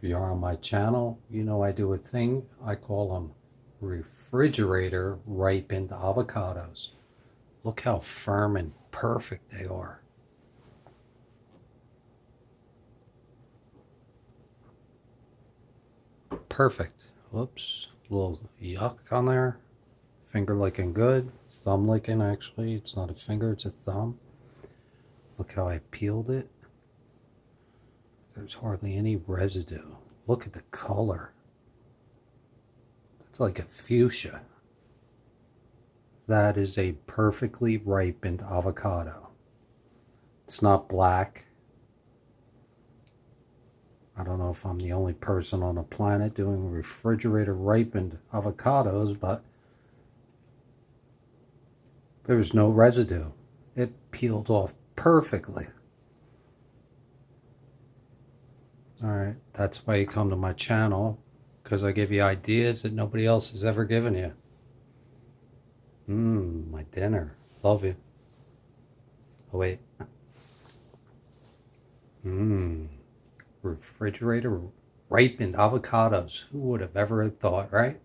you're on my channel, you know I do a thing. I call them refrigerator ripened avocados. Look how firm and perfect they are. Perfect. Whoops. A little yuck on there. Finger licking good. Thumb licking, actually. It's not a finger, it's a thumb. Look how I peeled it. There's hardly any residue. Look at the color. That's like a fuchsia. That is a perfectly ripened avocado. It's not black. I don't know if I'm the only person on the planet doing refrigerator ripened avocados, but there's no residue. It peeled off perfectly. Alright, that's why you come to my channel, because I give you ideas that nobody else has ever given you. My dinner. Love you. Oh wait. Refrigerator ripened avocados. Who would have ever thought, right?